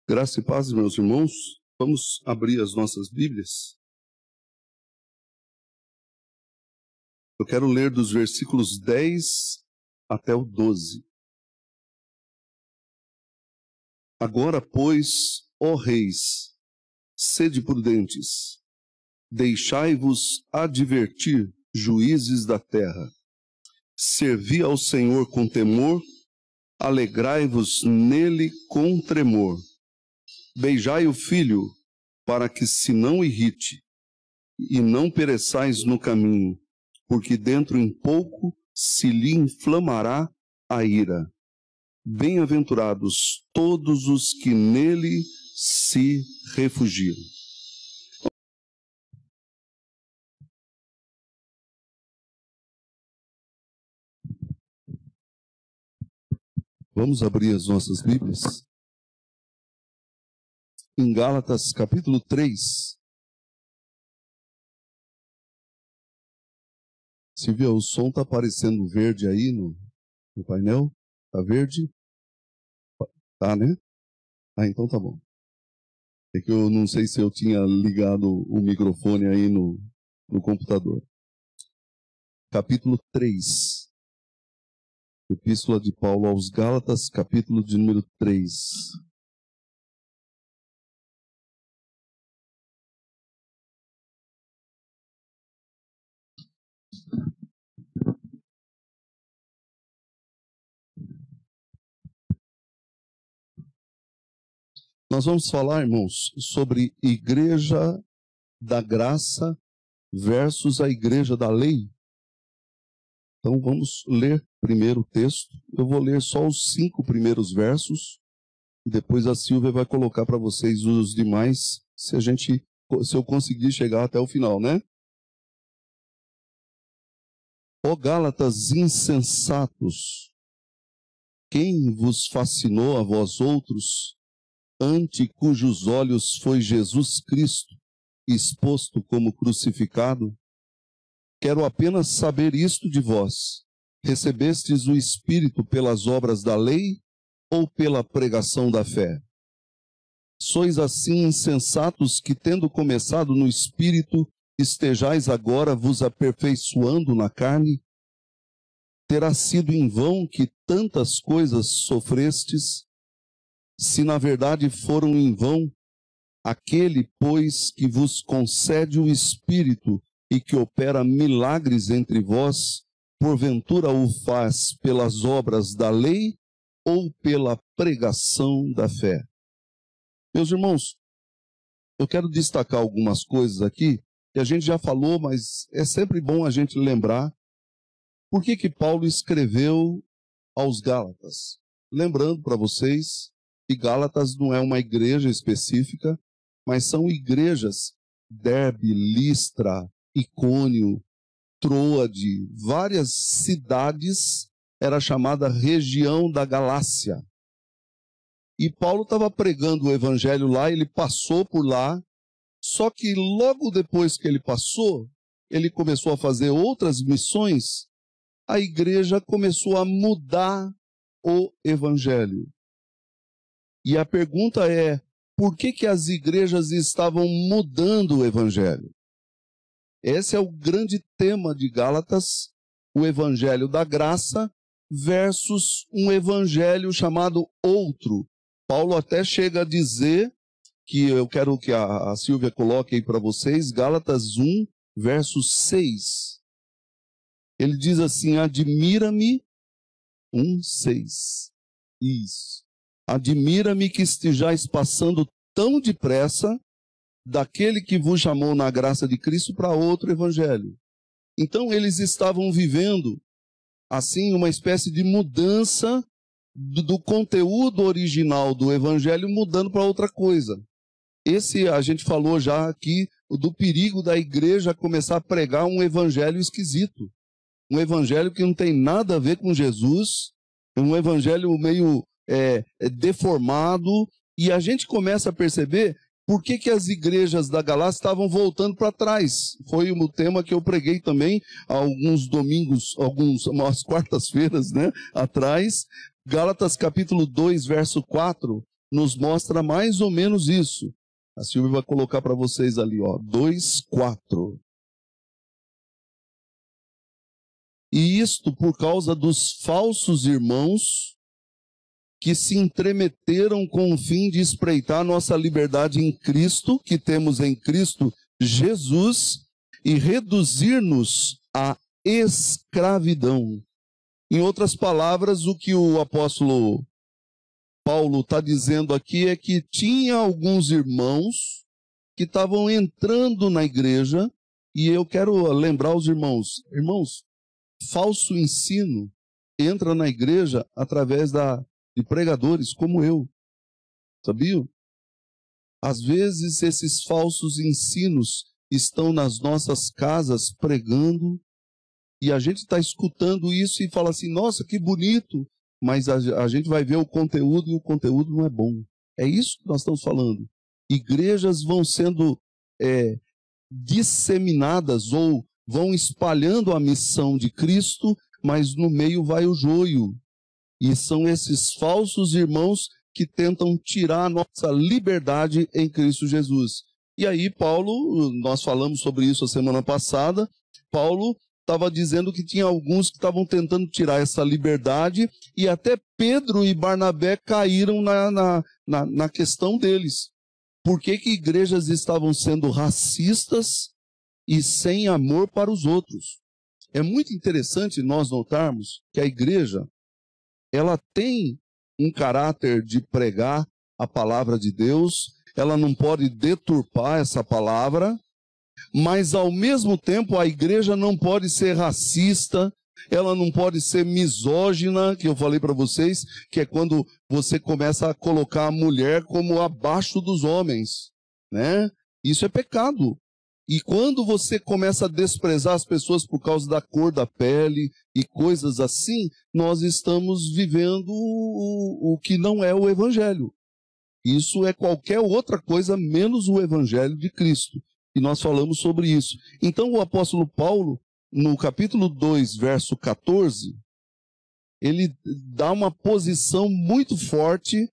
Graça e paz, meus irmãos. Vamos abrir as nossas Bíblias. Eu quero ler dos versículos 10 até o 12. Agora, pois, ó reis, sede prudentes, deixai-vos advertir, juízes da terra. Servi ao Senhor com temor, alegrai-vos nele com tremor. Beijai o filho, para que se não irrite, e não pereçais no caminho, porque dentro em pouco se lhe inflamará a ira. Bem-aventurados todos os que nele se refugiam. Vamos abrir as nossas Bíblias. Em Gálatas, capítulo 3. Silvia, o som está aparecendo verde aí no painel? Está verde? Tá, né? Ah, então tá bom. É que eu não sei se eu tinha ligado o microfone aí no computador. Capítulo 3. Epístola de Paulo aos Gálatas, capítulo de número 3. Nós vamos falar, irmãos, sobre igreja da graça versus a igreja da lei. Então vamos ler primeiro o texto. Eu vou ler só os 5 primeiros versos. E depois a Silvia vai colocar para vocês os demais, se eu conseguir chegar até o final, né? Ó Gálatas insensatos, quem vos fascinou a vós outros, ante cujos olhos foi Jesus Cristo exposto como crucificado? Quero apenas saber isto de vós: recebestes o Espírito pelas obras da lei ou pela pregação da fé? Sois assim insensatos que, tendo começado no Espírito, estejais agora vos aperfeiçoando na carne? Terá sido em vão que tantas coisas sofrestes, se na verdade foram em vão? Aquele, pois, que vos concede o Espírito e que opera milagres entre vós, porventura o faz pelas obras da lei ou pela pregação da fé? Meus irmãos, eu quero destacar algumas coisas aqui, que a gente já falou, mas é sempre bom a gente lembrar. Por que Paulo escreveu aos Gálatas? Lembrando para vocês que Gálatas não é uma igreja específica, mas são igrejas, Derbe, Listra, Icônio, Troade, várias cidades, era chamada região da Galácia. E Paulo estava pregando o evangelho lá, ele passou por lá, só que logo depois que ele passou, ele começou a fazer outras missões, a igreja começou a mudar o evangelho. E a pergunta é, por que as igrejas estavam mudando o evangelho? Esse é o grande tema de Gálatas, o evangelho da graça versus um evangelho chamado outro. Paulo até chega a dizer, que eu quero que a Silvia coloque aí para vocês, Gálatas 1, verso 6. Ele diz assim, admira-me, 1:6. Isso. Admira-me que estejais passando tão depressa daquele que vos chamou na graça de Cristo para outro evangelho. Então eles estavam vivendo, assim, uma espécie de mudança do conteúdo original do evangelho, mudando para outra coisa. Esse, a gente falou já aqui, do perigo da igreja começar a pregar um evangelho esquisito. Um evangelho que não tem nada a ver com Jesus, um evangelho meio deformado, e a gente começa a perceber por que as igrejas da Galácia estavam voltando para trás. Foi o tema que eu preguei também há alguns domingos, umas quartas-feiras, né, atrás. Gálatas capítulo 2, verso 4, nos mostra mais ou menos isso. A Silvia vai colocar para vocês ali, ó, 2:4. E isto por causa dos falsos irmãos que se entremeteram com o fim de espreitar nossa liberdade em Cristo, que temos em Cristo Jesus, e reduzir-nos à escravidão. Em outras palavras, o que o apóstolo Paulo está dizendo aqui é que tinha alguns irmãos que estavam entrando na igreja, e eu quero lembrar os irmãos, falso ensino entra na igreja através de pregadores como eu, sabiam? Às vezes esses falsos ensinos estão nas nossas casas pregando, e a gente está escutando isso e fala assim, nossa, que bonito, mas a gente vai ver o conteúdo e o conteúdo não é bom. É isso que nós estamos falando. Igrejas vão sendo disseminadas ou vão espalhando a missão de Cristo, mas no meio vai o joio. E são esses falsos irmãos que tentam tirar a nossa liberdade em Cristo Jesus. E aí Paulo, nós falamos sobre isso a semana passada, Paulo estava dizendo que tinha alguns que estavam tentando tirar essa liberdade, e até Pedro e Barnabé caíram na questão deles. Por que igrejas estavam sendo racistas e sem amor para os outros? É muito interessante nós notarmos que a igreja, ela tem um caráter de pregar a palavra de Deus, ela não pode deturpar essa palavra, mas ao mesmo tempo a igreja não pode ser racista, ela não pode ser misógina, que eu falei para vocês, que é quando você começa a colocar a mulher como abaixo dos homens, né? Isso é pecado. E quando você começa a desprezar as pessoas por causa da cor da pele e coisas assim, nós estamos vivendo o que não é o evangelho. Isso é qualquer outra coisa menos o evangelho de Cristo. E nós falamos sobre isso. Então o apóstolo Paulo, no capítulo 2, verso 14, ele dá uma posição muito forte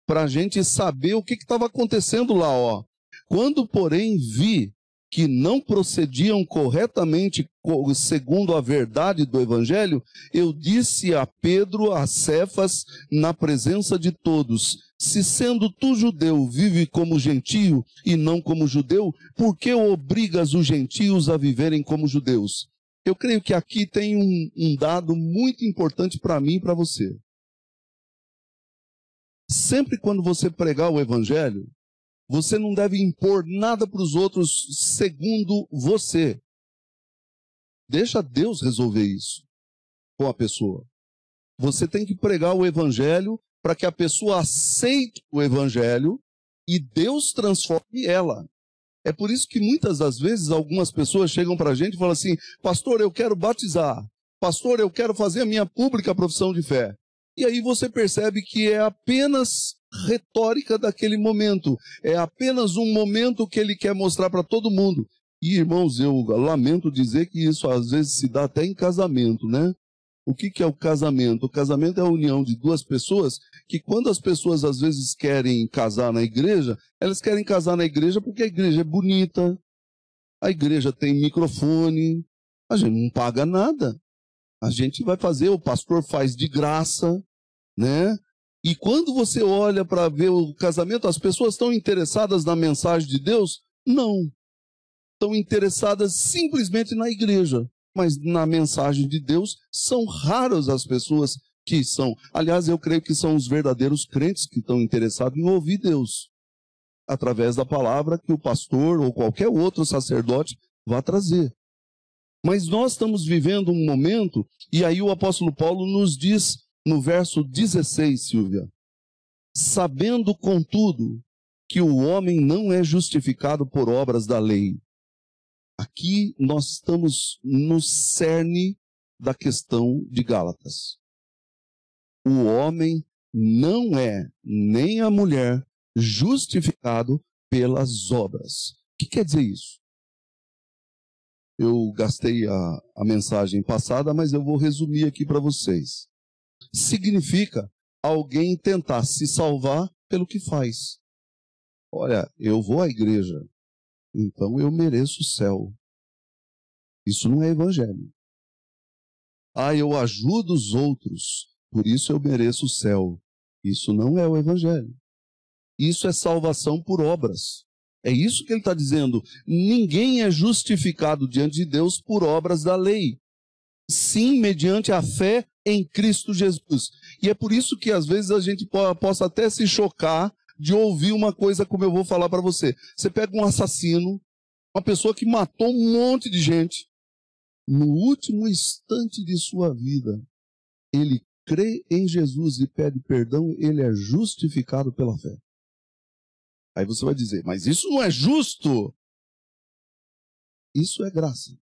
para a gente saber o que estava acontecendo lá. Ó. Quando, porém, vi que não procediam corretamente segundo a verdade do evangelho, eu disse a Pedro, a Cefas, na presença de todos, se sendo tu judeu, vive como gentio e não como judeu, por que obrigas os gentios a viverem como judeus? Eu creio que aqui tem um dado muito importante para mim e para você. Sempre quando você pregar o evangelho, você não deve impor nada para os outros segundo você. Deixa Deus resolver isso com a pessoa. Você tem que pregar o evangelho para que a pessoa aceite o evangelho e Deus transforme ela. É por isso que muitas das vezes algumas pessoas chegam para a gente e falam assim, pastor, eu quero batizar. Pastor, eu quero fazer a minha pública profissão de fé. E aí você percebe que é apenas retórica daquele momento. É apenas um momento que ele quer mostrar para todo mundo. E, irmãos, eu lamento dizer que isso às vezes se dá até em casamento, né? O que é o casamento? O casamento é a união de duas pessoas que, quando as pessoas às vezes querem casar na igreja, elas querem casar na igreja porque a igreja é bonita, a igreja tem microfone, a gente não paga nada. A gente vai fazer, o pastor faz de graça, né? E quando você olha para ver o casamento, as pessoas estão interessadas na mensagem de Deus? Não. Estão interessadas simplesmente na igreja. Mas na mensagem de Deus, são raras as pessoas que são. Aliás, eu creio que são os verdadeiros crentes que estão interessados em ouvir Deus, através da palavra que o pastor ou qualquer outro sacerdote vai trazer. Mas nós estamos vivendo um momento, e aí o apóstolo Paulo nos diz, no verso 16, Silvia, sabendo, contudo, que o homem não é justificado por obras da lei. Aqui nós estamos no cerne da questão de Gálatas. O homem não é, nem a mulher, justificado pelas obras. O que quer dizer isso? Eu gastei a mensagem passada, mas eu vou resumir aqui para vocês. Significa alguém tentar se salvar pelo que faz. Olha, eu vou à igreja, então eu mereço o céu. Isso não é evangelho. Ah, eu ajudo os outros, por isso eu mereço o céu. Isso não é o evangelho. Isso é salvação por obras. É isso que ele está dizendo. Ninguém é justificado diante de Deus por obras da lei. Sim, mediante a fé em Cristo Jesus. E é por isso que às vezes a gente possa até se chocar de ouvir uma coisa como eu vou falar para você. Você pega um assassino, uma pessoa que matou um monte de gente. No último instante de sua vida, ele crê em Jesus e pede perdão, ele é justificado pela fé. Aí você vai dizer, mas isso não é justo. Isso é graça.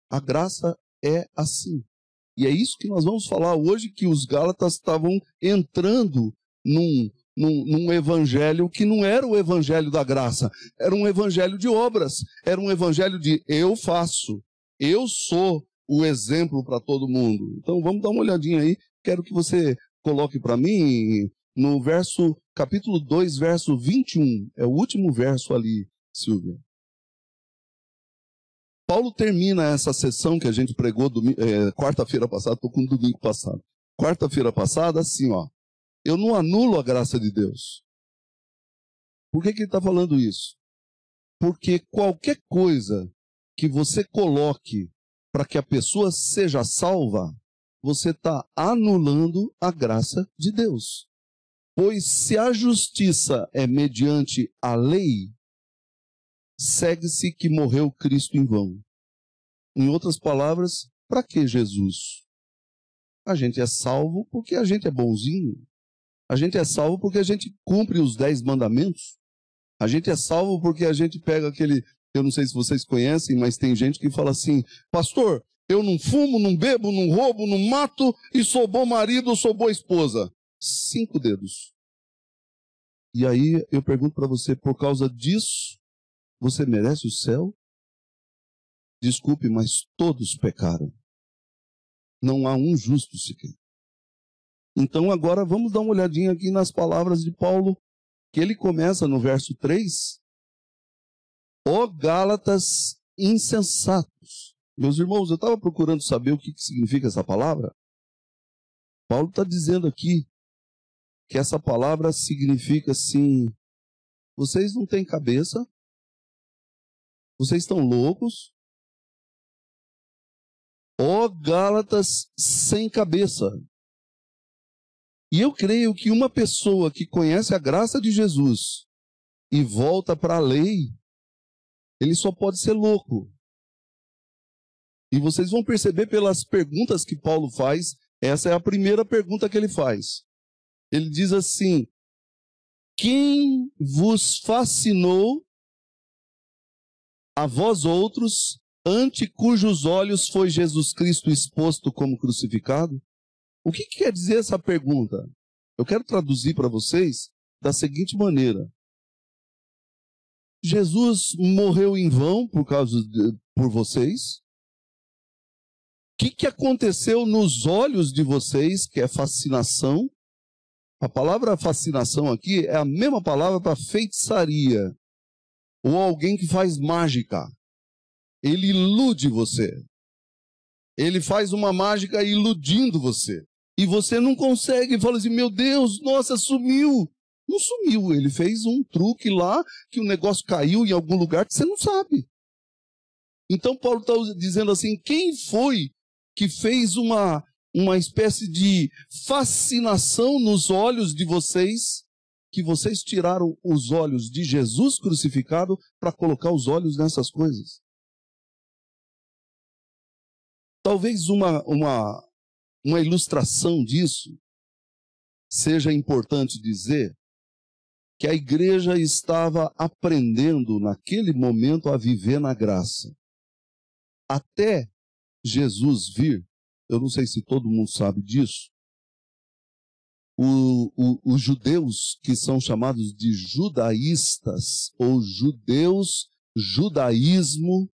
A graça é assim. E é isso que nós vamos falar hoje, que os Gálatas estavam entrando num evangelho que não era o evangelho da graça, era um evangelho de obras, era um evangelho de eu faço, eu sou o exemplo para todo mundo. Então vamos dar uma olhadinha aí, quero que você coloque para mim no capítulo 2, verso 21, é o último verso ali, Silvia. Paulo termina essa sessão que a gente pregou quarta-feira passada, estou com domingo passado. Quarta-feira passada, assim, ó. Eu não anulo a graça de Deus. Por que ele está falando isso? Porque qualquer coisa que você coloque para que a pessoa seja salva, você está anulando a graça de Deus. Pois se a justiça é mediante a lei, segue-se que morreu Cristo em vão. Em outras palavras, para que Jesus? A gente é salvo porque a gente é bonzinho. A gente é salvo porque a gente cumpre os 10 mandamentos. A gente é salvo porque a gente pega aquele... Eu não sei se vocês conhecem, mas tem gente que fala assim, pastor, eu não fumo, não bebo, não roubo, não mato e sou bom marido, sou boa esposa. 5 dedos. E aí eu pergunto para você, por causa disso, você merece o céu? Desculpe, mas todos pecaram. Não há um justo sequer. Então agora vamos dar uma olhadinha aqui nas palavras de Paulo, que ele começa no verso 3. Ó Gálatas insensatos. Meus irmãos, eu estava procurando saber o que significa essa palavra. Paulo está dizendo aqui que essa palavra significa assim, vocês não têm cabeça, vocês estão loucos. Ó Gálatas sem cabeça. E eu creio que uma pessoa que conhece a graça de Jesus e volta para a lei, ele só pode ser louco. E vocês vão perceber pelas perguntas que Paulo faz, essa é a primeira pergunta que ele faz. Ele diz assim, quem vos fascinou a vós outros, ante cujos olhos foi Jesus Cristo exposto como crucificado? O que quer dizer essa pergunta? Eu quero traduzir para vocês da seguinte maneira. Jesus morreu em vão por vocês? O que aconteceu nos olhos de vocês, que é fascinação? A palavra fascinação aqui é a mesma palavra para feitiçaria, ou alguém que faz mágica. Ele ilude você. Ele faz uma mágica iludindo você. E você não consegue, fala assim, meu Deus, nossa, sumiu. Não sumiu, ele fez um truque lá, que o negócio caiu em algum lugar que você não sabe. Então Paulo está dizendo assim, quem foi que fez uma espécie de fascinação nos olhos de vocês, que vocês tiraram os olhos de Jesus crucificado para colocar os olhos nessas coisas? Talvez uma ilustração disso seja importante dizer que a igreja estava aprendendo naquele momento a viver na graça. Até Jesus vir, eu não sei se todo mundo sabe disso, os judeus que são chamados de judaístas, ou judeus, judaísmo,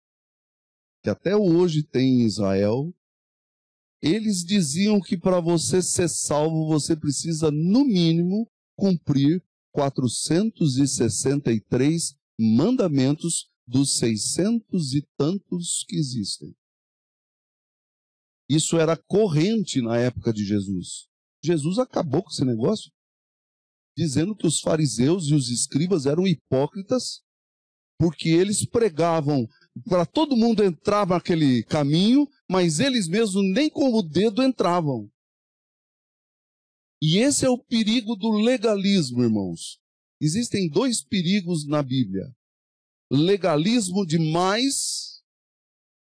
que até hoje tem em Israel, eles diziam que para você ser salvo, você precisa, no mínimo, cumprir 463 mandamentos dos 600 e tantos que existem. Isso era corrente na época de Jesus. Jesus acabou com esse negócio, dizendo que os fariseus e os escribas eram hipócritas, porque eles pregavam para todo mundo entrar naquele caminho, mas eles mesmos nem com o dedo entravam. E esse é o perigo do legalismo, irmãos. Existem dois perigos na Bíblia. Legalismo demais,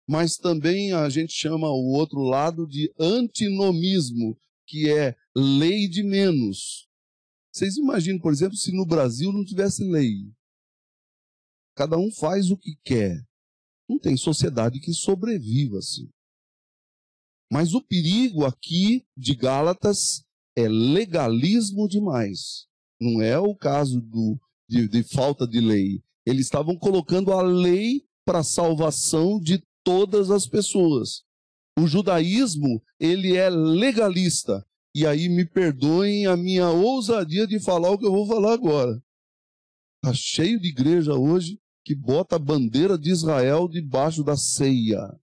mas também a gente chama o outro lado de antinomismo, que é lei de menos. Vocês imaginam, por exemplo, se no Brasil não tivesse lei. Cada um faz o que quer. Não tem sociedade que sobreviva assim. Mas o perigo aqui de Gálatas é legalismo demais. Não é o caso de falta de lei. Eles estavam colocando a lei para a salvação de todas as pessoas. O judaísmo, ele é legalista. E aí me perdoem a minha ousadia de falar o que eu vou falar agora. Está cheio de igreja hoje que bota a bandeira de Israel debaixo da ceia.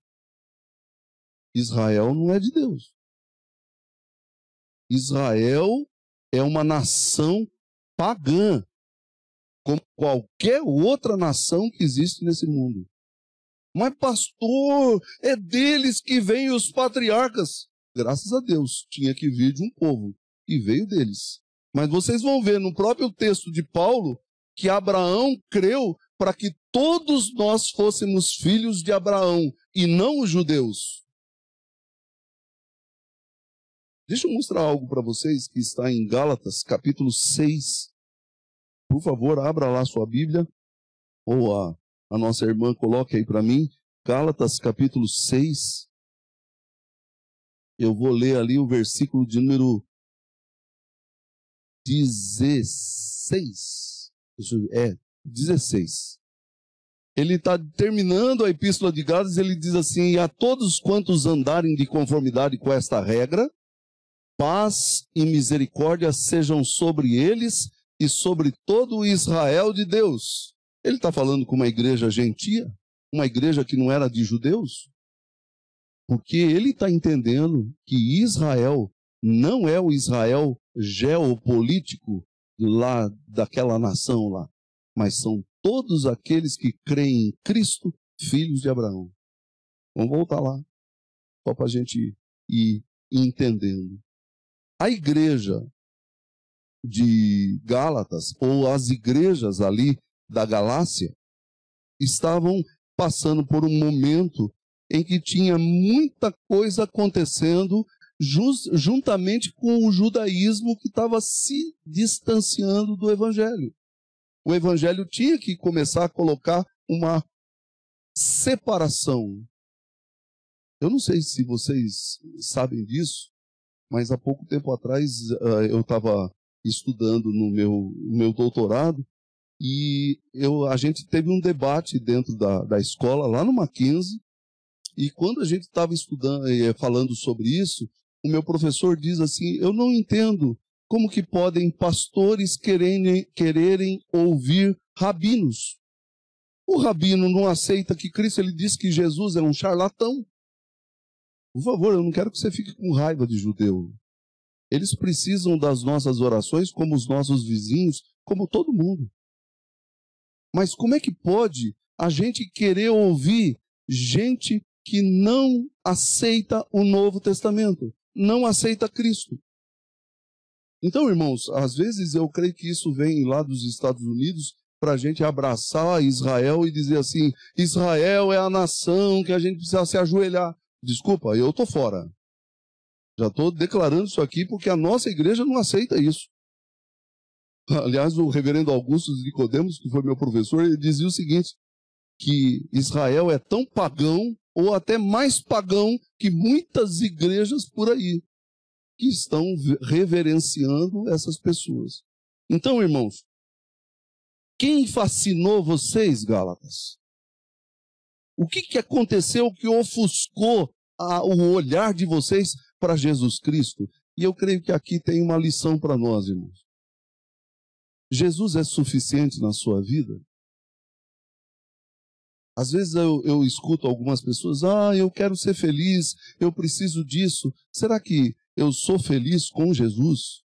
Israel não é de Deus. Israel é uma nação pagã, como qualquer outra nação que existe nesse mundo. Mas, pastor, é deles que vêm os patriarcas. Graças a Deus, tinha que vir de um povo, e veio deles. Mas vocês vão ver no próprio texto de Paulo que Abraão creu para que todos nós fôssemos filhos de Abraão, e não os judeus. Deixa eu mostrar algo para vocês que está em Gálatas, capítulo 6. Por favor, abra lá sua Bíblia, ou a nossa irmã coloque aí para mim, Gálatas, capítulo 6. Eu vou ler ali o versículo de número 16. 16. Ele está terminando a epístola de Gálatas, ele diz assim: a todos quantos andarem de conformidade com esta regra, paz e misericórdia sejam sobre eles e sobre todo o Israel de Deus. Ele está falando com uma igreja gentia, uma igreja que não era de judeus, porque ele está entendendo que Israel não é o Israel geopolítico lá daquela nação lá, mas são todos aqueles que creem em Cristo, filhos de Abraão. Vamos voltar lá, só para a gente ir entendendo. A igreja de Gálatas, ou as igrejas ali da Galácia, estavam passando por um momento em que tinha muita coisa acontecendo juntamente com o judaísmo que estava se distanciando do evangelho. O evangelho tinha que começar a colocar uma separação. Eu não sei se vocês sabem disso, mas há pouco tempo atrás eu estava estudando no meu doutorado e a gente teve um debate dentro da escola, lá no Mackenzie, e quando a gente estava estudando, falando sobre isso, o meu professor diz assim: eu não entendo como que podem pastores quererem ouvir rabinos. O rabino não aceita que Cristo, ele diz que Jesus é um charlatão. Por favor, eu não quero que você fique com raiva de judeu. Eles precisam das nossas orações, como os nossos vizinhos, como todo mundo. Mas como é que pode a gente querer ouvir gente que não aceita o Novo Testamento, não aceita Cristo? Então, irmãos, às vezes eu creio que isso vem lá dos Estados Unidos para a gente abraçar Israel e dizer assim: Israel é a nação que a gente precisa se ajoelhar. Desculpa, eu estou fora. Já estou declarando isso aqui porque a nossa igreja não aceita isso. Aliás, o reverendo Augusto Nicodemos, que foi meu professor, ele dizia o seguinte, que Israel é tão pagão, ou até mais pagão, que muitas igrejas por aí, que estão reverenciando essas pessoas. Então, irmãos, quem fascinou vocês, Gálatas? O que aconteceu que ofuscou o olhar de vocês para Jesus Cristo? E eu creio que aqui tem uma lição para nós, irmãos. Jesus é suficiente na sua vida? Às vezes eu escuto algumas pessoas, eu quero ser feliz, eu preciso disso. Será que eu sou feliz com Jesus?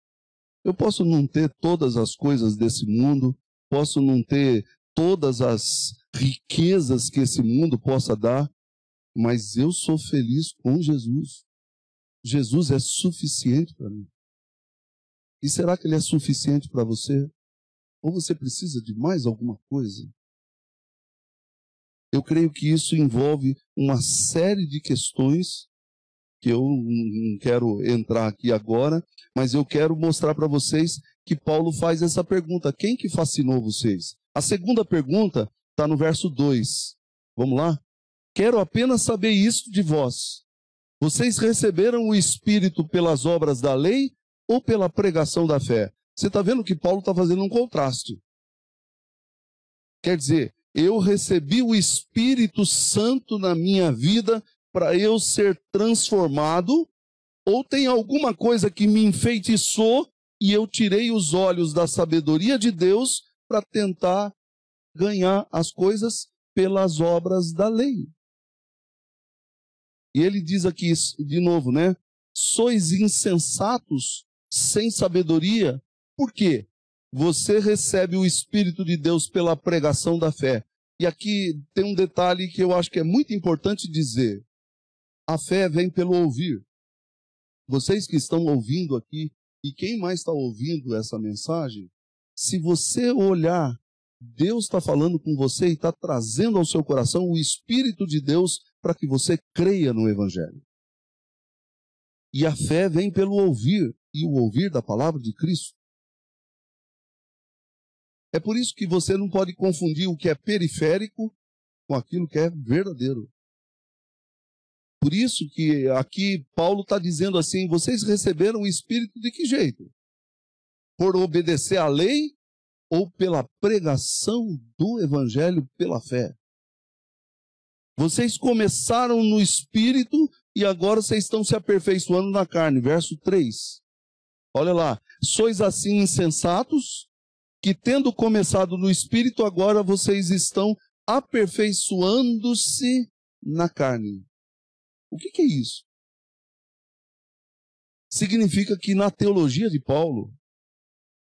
Eu posso não ter todas as coisas desse mundo, posso não ter todas as riquezas que esse mundo possa dar, mas eu sou feliz com Jesus. Jesus é suficiente para mim. E será que Ele é suficiente para você? Ou você precisa de mais alguma coisa? Eu creio que isso envolve uma série de questões que eu não quero entrar aqui agora, mas eu quero mostrar para vocês que Paulo faz essa pergunta: quem que fascinou vocês? A segunda pergunta está no verso 2. Vamos lá? Quero apenas saber isso de vós. Vocês receberam o Espírito pelas obras da lei ou pela pregação da fé? Você está vendo que Paulo está fazendo um contraste. Quer dizer, eu recebi o Espírito Santo na minha vida para eu ser transformado, ou tem alguma coisa que me enfeitiçou e eu tirei os olhos da sabedoria de Deus para tentar ganhar as coisas pelas obras da lei. E ele diz aqui de novo, né? Sois insensatos, sem sabedoria. Por quê? Você recebe o Espírito de Deus pela pregação da fé. E aqui tem um detalhe que eu acho que é muito importante dizer. A fé vem pelo ouvir. Vocês que estão ouvindo aqui, e quem mais está ouvindo essa mensagem, se você olhar, Deus está falando com você e está trazendo ao seu coração o Espírito de Deus para que você creia no Evangelho. E a fé vem pelo ouvir, e o ouvir da palavra de Cristo. É por isso que você não pode confundir o que é periférico com aquilo que é verdadeiro. Por isso que aqui Paulo está dizendo assim, vocês receberam o Espírito de que jeito? Por obedecer à lei ou pela pregação do Evangelho pela fé? Vocês começaram no Espírito e agora vocês estão se aperfeiçoando na carne. Verso 3. Olha lá. Sois assim insensatos, que tendo começado no Espírito, agora vocês estão aperfeiçoando-se na carne. O que é isso? Significa que na teologia de Paulo,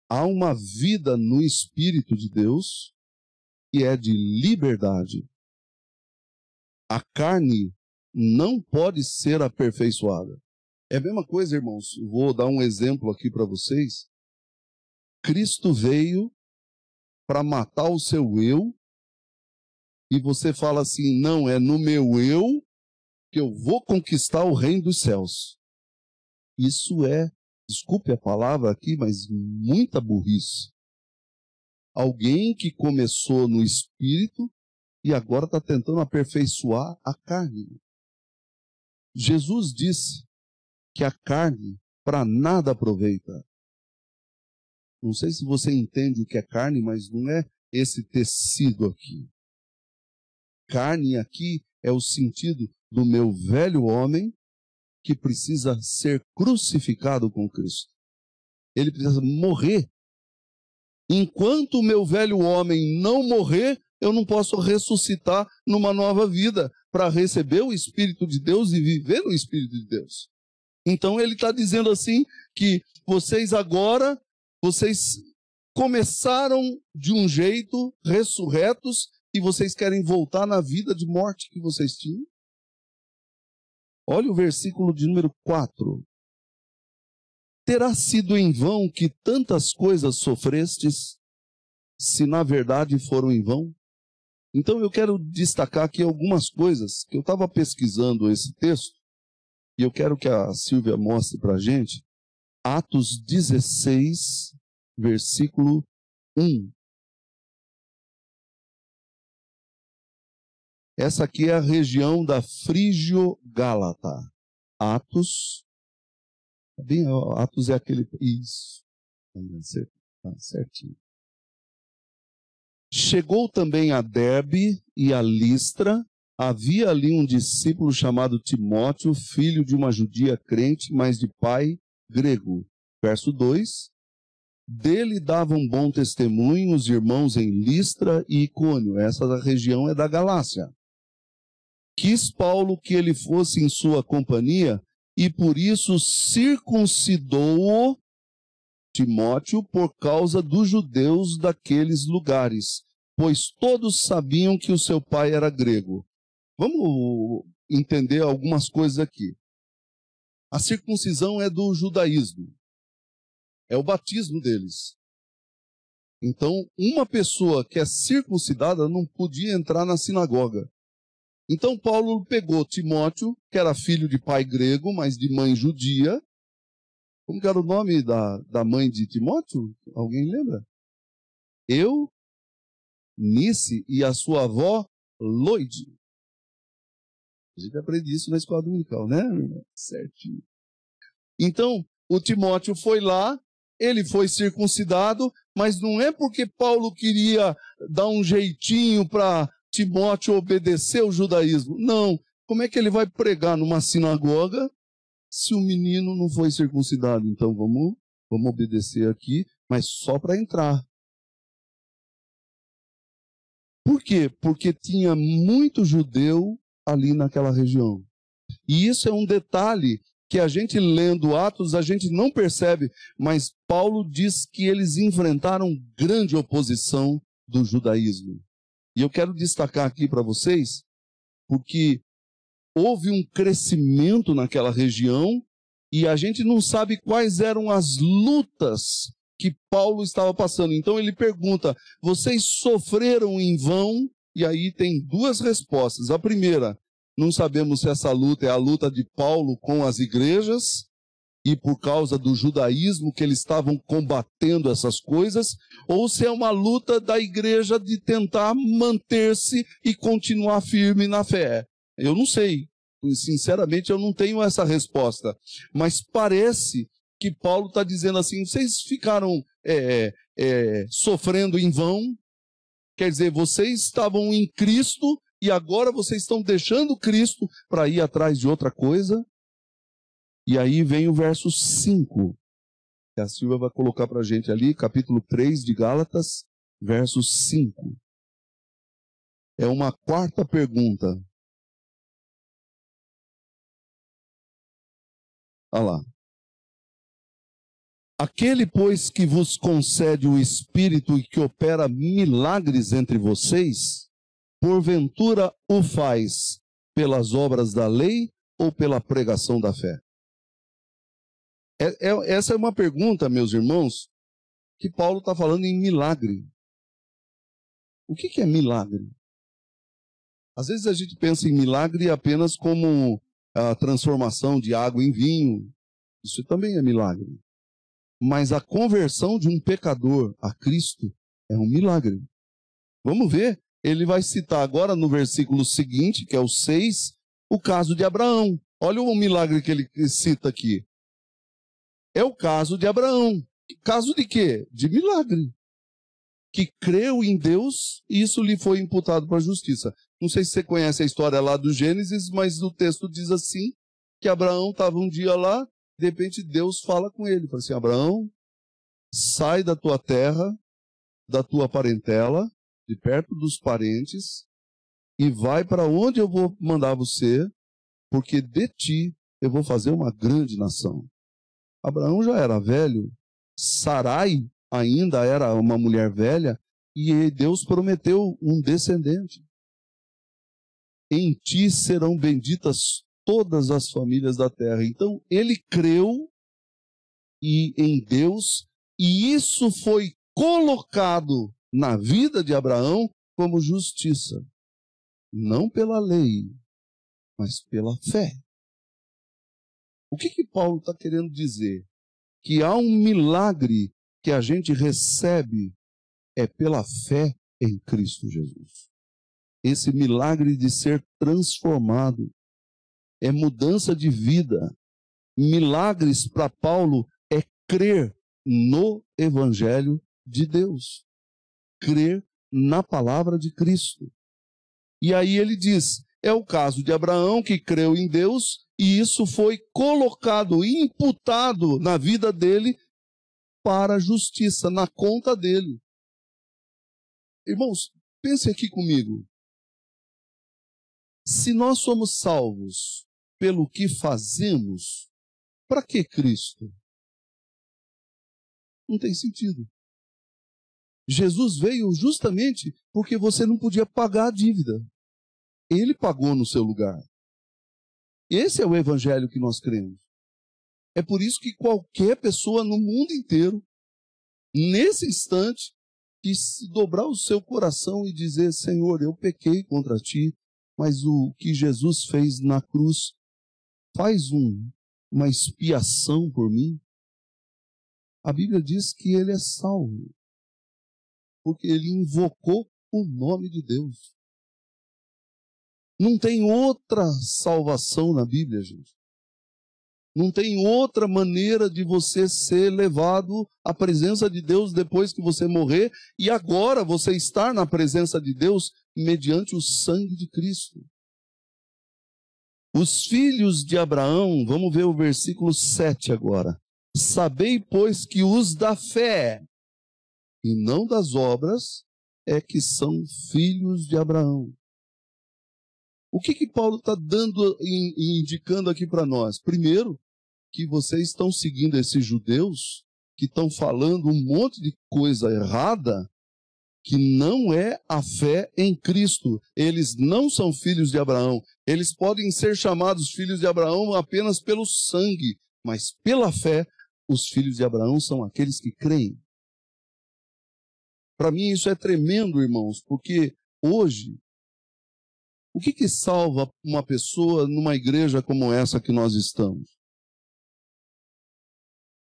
há uma vida no Espírito de Deus que é de liberdade. A carne não pode ser aperfeiçoada. É a mesma coisa, irmãos. Vou dar um exemplo aqui para vocês. Cristo veio para matar o seu eu, e você fala assim, não, é no meu eu que eu vou conquistar o reino dos céus. Isso é, desculpe a palavra aqui, mas muita burrice. Alguém que começou no Espírito e agora está tentando aperfeiçoar a carne. Jesus disse que a carne para nada aproveita. Não sei se você entende o que é carne, mas não é esse tecido aqui. Carne aqui é o sentido do meu velho homem que precisa ser crucificado com Cristo. Ele precisa morrer. Enquanto o meu velho homem não morrer, eu não posso ressuscitar numa nova vida para receber o Espírito de Deus e viver no Espírito de Deus. Então ele está dizendo assim que vocês agora, vocês começaram de um jeito, ressurretos, e vocês querem voltar na vida de morte que vocês tinham. Olha o versículo de número 4. Terá sido em vão que tantas coisas sofrestes, se na verdade foram em vão? Então eu quero destacar aqui algumas coisas, que eu estava pesquisando esse texto, e eu quero que a Silvia mostre para a gente. Atos 16, versículo 1. Essa aqui é a região da Frígio-Gálata. Atos é aquele... Isso. Certinho. Chegou também a Derbe e a Listra. Havia ali um discípulo chamado Timóteo, filho de uma judia crente, mas de pai grego. Verso 2. Dele davam bom testemunho os irmãos em Listra e Icônio. Essa região é da Galácia. Quis Paulo que ele fosse em sua companhia e por isso circuncidou Timóteo por causa dos judeus daqueles lugares, pois todos sabiam que o seu pai era grego. Vamos entender algumas coisas aqui. A circuncisão é do judaísmo. É o batismo deles. Então, uma pessoa que é circuncidada não podia entrar na sinagoga. Então, Paulo pegou Timóteo, que era filho de pai grego, mas de mãe judia. Como que era o nome da mãe de Timóteo? Alguém lembra? Eunice, e a sua avó, Loide. A gente aprende isso na escola dominical, né? Certinho. Então, o Timóteo foi lá, ele foi circuncidado, mas não é porque Paulo queria dar um jeitinho para Timóteo obedecer o judaísmo. Não. Como é que ele vai pregar numa sinagoga se o menino não foi circuncidado? Então vamos obedecer aqui, mas só para entrar. Por quê? Porque tinha muito judeu ali naquela região. E isso é um detalhe que a gente lendo Atos, a gente não percebe, mas Paulo diz que eles enfrentaram grande oposição do judaísmo. E eu quero destacar aqui para vocês, porque houve um crescimento naquela região e a gente não sabe quais eram as lutas que Paulo estava passando. Então ele pergunta, vocês sofreram em vão? E aí tem duas respostas. A primeira, não sabemos se essa luta é a luta de Paulo com as igrejas, e por causa do judaísmo que eles estavam combatendo essas coisas, ou se é uma luta da igreja de tentar manter-se e continuar firme na fé. Eu não sei, sinceramente eu não tenho essa resposta, mas parece que Paulo está dizendo assim, vocês ficaram sofrendo em vão, quer dizer, vocês estavam em Cristo e agora vocês estão deixando Cristo para ir atrás de outra coisa. E aí vem o verso 5, que a Silvia vai colocar para a gente ali, capítulo 3 de Gálatas, verso 5. É uma quarta pergunta. Olha lá. Aquele, pois, que vos concede o Espírito e que opera milagres entre vocês, porventura o faz pelas obras da lei ou pela pregação da fé? Essa é uma pergunta, meus irmãos, que Paulo está falando em milagre. O que é milagre? Às vezes a gente pensa em milagre apenas como a transformação de água em vinho. Isso também é milagre. Mas a conversão de um pecador a Cristo é um milagre. Vamos ver, ele vai citar agora no versículo seguinte, que é o 6, o caso de Abraão. Olha o milagre que ele cita aqui. É o caso de Abraão. Caso de quê? De milagre. Que creu em Deus e isso lhe foi imputado para a justiça. Não sei se você conhece a história lá do Gênesis, mas o texto diz assim, que Abraão estava um dia lá, de repente Deus fala com ele, fala assim, Abraão, sai da tua terra, da tua parentela, de perto dos parentes, e vai para onde eu vou mandar você, porque de ti eu vou fazer uma grande nação. Abraão já era velho, Sarai ainda era uma mulher velha, e Deus prometeu um descendente. Em ti serão benditas todas as famílias da terra. Então, ele creu em Deus, e isso foi colocado na vida de Abraão como justiça. Não pela lei, mas pela fé. O que Paulo está querendo dizer? Que há um milagre que a gente recebe pela fé em Cristo Jesus. Esse milagre de ser transformado é mudança de vida. Milagres para Paulo é crer no Evangelho de Deus. Crer na palavra de Cristo. E aí ele diz, é o caso de Abraão que creu em Deus e isso foi colocado, imputado na vida dele para a justiça, na conta dele. Irmãos, pense aqui comigo. Se nós somos salvos pelo que fazemos, para que Cristo? Não tem sentido. Jesus veio justamente porque você não podia pagar a dívida. Ele pagou no seu lugar. Esse é o evangelho que nós cremos. É por isso que qualquer pessoa no mundo inteiro, nesse instante, que se dobrar o seu coração e dizer: Senhor, eu pequei contra ti, mas o que Jesus fez na cruz faz uma expiação por mim. A Bíblia diz que ele é salvo, porque ele invocou o nome de Deus. Não tem outra salvação na Bíblia, gente. Não tem outra maneira de você ser levado à presença de Deus depois que você morrer e agora você estar na presença de Deus mediante o sangue de Cristo. Os filhos de Abraão, vamos ver o versículo 7 agora. Sabei, pois, que os da fé e não das obras é que são filhos de Abraão. O que Paulo está dando e indicando aqui para nós? Primeiro, que vocês estão seguindo esses judeus que estão falando um monte de coisa errada, que não é a fé em Cristo. Eles não são filhos de Abraão. Eles podem ser chamados filhos de Abraão apenas pelo sangue, mas pela fé, os filhos de Abraão são aqueles que creem. Para mim isso é tremendo, irmãos, porque hoje, o que salva uma pessoa numa igreja como essa que nós estamos?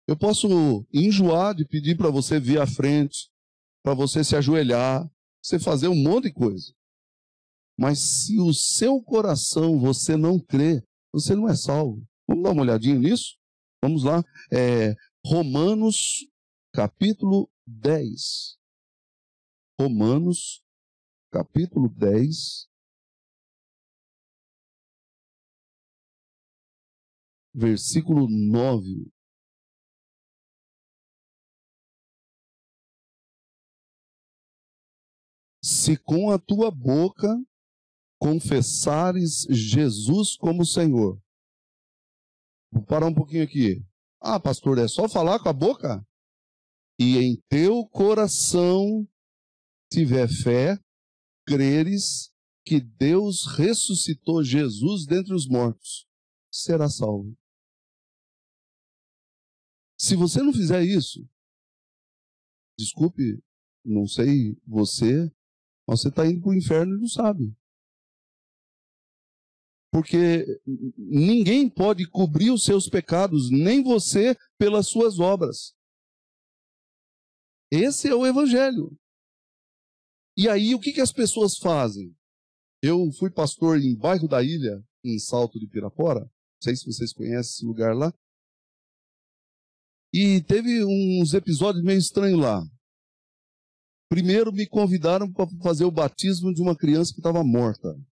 Eu posso enjoar de pedir para você vir à frente, para você se ajoelhar, você fazer um monte de coisa. Mas se o seu coração você não crê, você não é salvo. Vamos dar uma olhadinha nisso? Vamos lá. Romanos, capítulo 10. Romanos, capítulo 10. Versículo 9. Se com a tua boca confessares Jesus como Senhor. Vou parar um pouquinho aqui. Ah, pastor, é só falar com a boca? E em teu coração tiver fé, creres que Deus ressuscitou Jesus dentre os mortos, será salvo. Se você não fizer isso, desculpe, não sei você, mas você está indo para o inferno e não sabe. Porque ninguém pode cobrir os seus pecados, nem você, pelas suas obras. Esse é o evangelho. E aí, o que as pessoas fazem? Eu fui pastor em Bairro da Ilha, em Salto de Pirapora. Não sei se vocês conhecem esse lugar lá. E teve uns episódios meio estranhos lá. Primeiro me convidaram para fazer o batismo de uma criança que estava morta. Não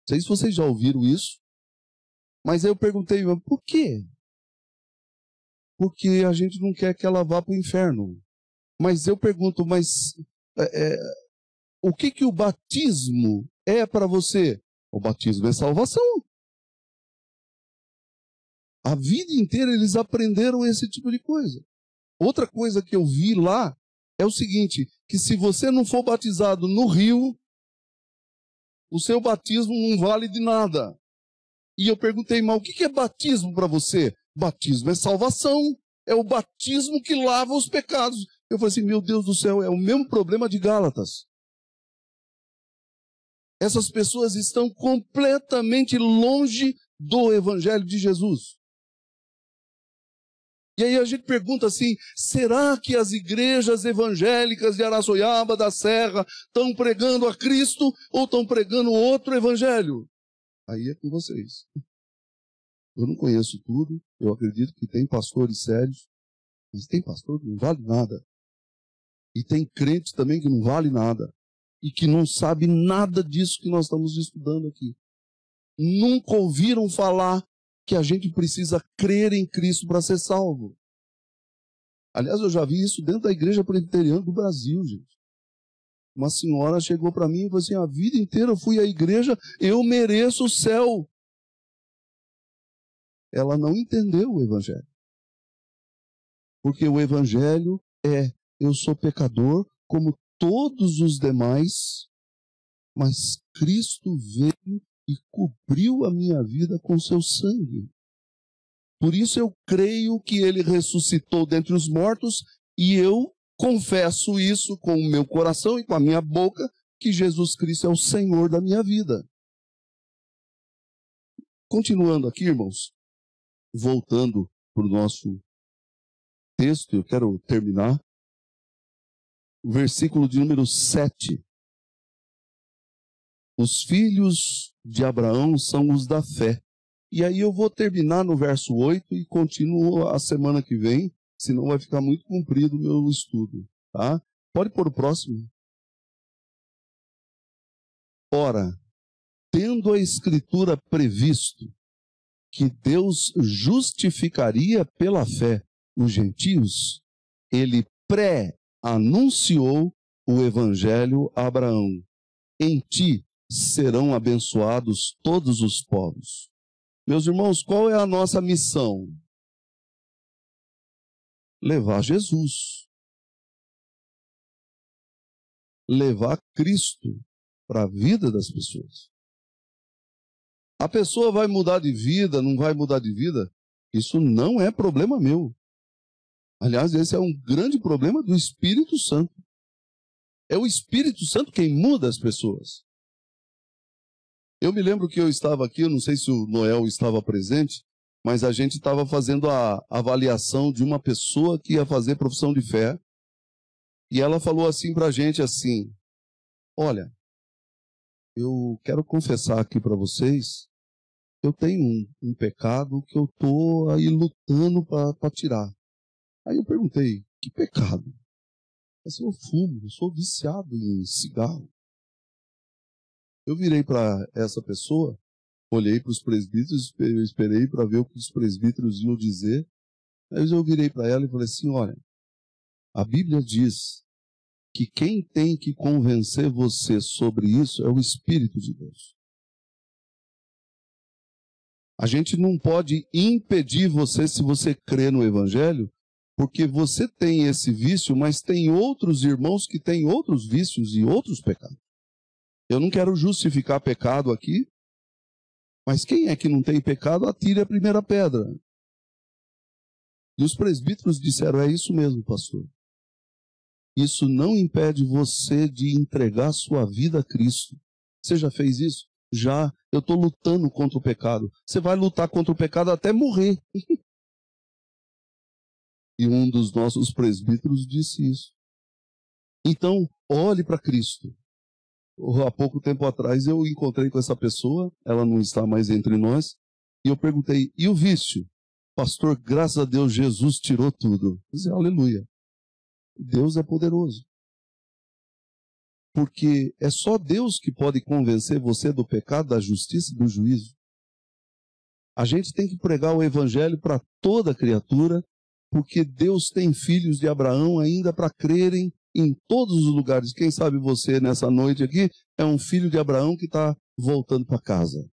sei se vocês já ouviram isso. Mas aí eu perguntei, por quê? Porque a gente não quer que ela vá para o inferno. Mas eu pergunto, o que o batismo é para você? O batismo é salvação. A vida inteira eles aprenderam esse tipo de coisa. Outra coisa que eu vi lá é o seguinte, que se você não for batizado no rio, o seu batismo não vale de nada. E eu perguntei, mas o que é batismo para você? Batismo é salvação, é o batismo que lava os pecados. Eu falei assim, meu Deus do céu, é o mesmo problema de Gálatas. Essas pessoas estão completamente longe do Evangelho de Jesus. E aí a gente pergunta assim, será que as igrejas evangélicas de Araçoiaba, da Serra, estão pregando a Cristo ou estão pregando outro evangelho? Aí é com vocês. Eu não conheço tudo, eu acredito que tem pastores sérios, mas tem pastor que não vale nada. E tem crente também que não vale nada. E que não sabe nada disso que nós estamos estudando aqui. Nunca ouviram falar que a gente precisa crer em Cristo para ser salvo. Aliás, eu já vi isso dentro da Igreja Presbiteriana do Brasil, gente. Uma senhora chegou para mim e falou assim, a vida inteira eu fui à igreja, eu mereço o céu. Ela não entendeu o Evangelho. Porque o Evangelho é, eu sou pecador como todos os demais, mas Cristo veio e cobriu a minha vida com seu sangue. Por isso eu creio que ele ressuscitou dentre os mortos e eu confesso isso com o meu coração e com a minha boca, que Jesus Cristo é o Senhor da minha vida. Continuando aqui, irmãos, voltando para o nosso texto, eu quero terminar. O versículo de número 7. Os filhos de Abraão são os da fé. E aí eu vou terminar no verso 8 e continuo a semana que vem, senão vai ficar muito comprido o meu estudo. Tá? Pode pôr o próximo. Ora, tendo a Escritura previsto que Deus justificaria pela fé os gentios, ele pré-anunciou o Evangelho a Abraão. Em ti serão abençoados todos os povos. Meus irmãos, qual é a nossa missão? Levar Jesus. Levar Cristo para a vida das pessoas. A pessoa vai mudar de vida, não vai mudar de vida? Isso não é problema meu. Aliás, esse é um grande problema do Espírito Santo. É o Espírito Santo quem muda as pessoas. Eu me lembro que eu estava aqui, eu não sei se o Noel estava presente, mas a gente estava fazendo a avaliação de uma pessoa que ia fazer profissão de fé. E ela falou assim para a gente assim, olha, eu quero confessar aqui para vocês, eu tenho um pecado que eu estou aí lutando para tirar. Aí eu perguntei, que pecado? Eu fumo, eu sou viciado em cigarro. Eu virei para essa pessoa, olhei para os presbíteros, eu esperei para ver o que os presbíteros iam dizer. Aí eu virei para ela e falei assim, olha, a Bíblia diz que quem tem que convencer você sobre isso é o Espírito de Deus. A gente não pode impedir você se você crê no Evangelho, porque você tem esse vício, mas tem outros irmãos que têm outros vícios e outros pecados. Eu não quero justificar pecado aqui, mas quem é que não tem pecado, atire a primeira pedra. E os presbíteros disseram, é isso mesmo, pastor. Isso não impede você de entregar sua vida a Cristo. Você já fez isso? Já. Eu estou lutando contra o pecado. Você vai lutar contra o pecado até morrer. E um dos nossos presbíteros disse isso. Então, olhe para Cristo. Há pouco tempo atrás eu encontrei com essa pessoa, ela não está mais entre nós, e eu perguntei, e o vício? Pastor, graças a Deus, Jesus tirou tudo. Eu disse, aleluia. Deus é poderoso. Porque é só Deus que pode convencer você do pecado, da justiça e do juízo. A gente tem que pregar o Evangelho para toda criatura, porque Deus tem filhos de Abraão ainda para crerem em todos os lugares. Quem sabe você, nessa noite aqui, é um filho de Abraão que está voltando para casa,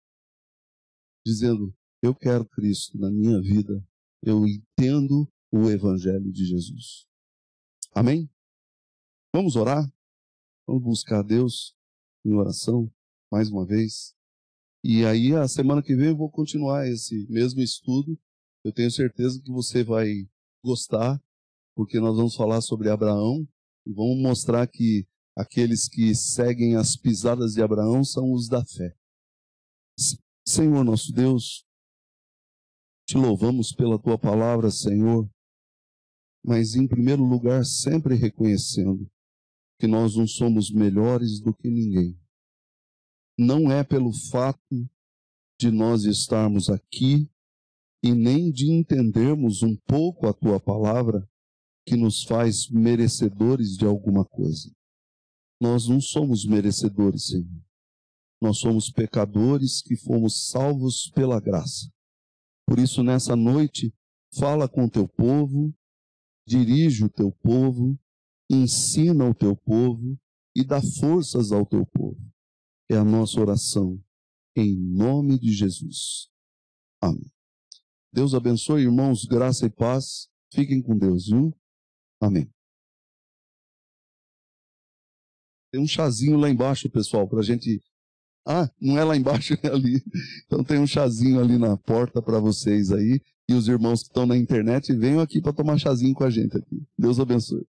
dizendo, eu quero Cristo na minha vida, eu entendo o Evangelho de Jesus. Amém? Vamos orar? Vamos buscar Deus em oração, mais uma vez. E aí, a semana que vem, eu vou continuar esse mesmo estudo. Eu tenho certeza que você vai gostar, porque nós vamos falar sobre Abraão e vamos mostrar que aqueles que seguem as pisadas de Abraão são os da fé. Senhor nosso Deus, te louvamos pela tua palavra, Senhor, mas em primeiro lugar sempre reconhecendo que nós não somos melhores do que ninguém. Não é pelo fato de nós estarmos aqui e nem de entendermos um pouco a tua palavra que nos faz merecedores de alguma coisa. Nós não somos merecedores, Senhor. Nós somos pecadores que fomos salvos pela graça. Por isso, nessa noite, fala com o teu povo, dirige o teu povo, ensina o teu povo e dá forças ao teu povo. É a nossa oração, em nome de Jesus. Amém. Deus abençoe, irmãos, graça e paz. Fiquem com Deus, viu? Amém. Tem um chazinho lá embaixo, pessoal, para a gente... Ah, não é lá embaixo, é ali. Então tem um chazinho ali na porta para vocês aí. E os irmãos que estão na internet, venham aqui para tomar chazinho com a gente aqui. Deus abençoe.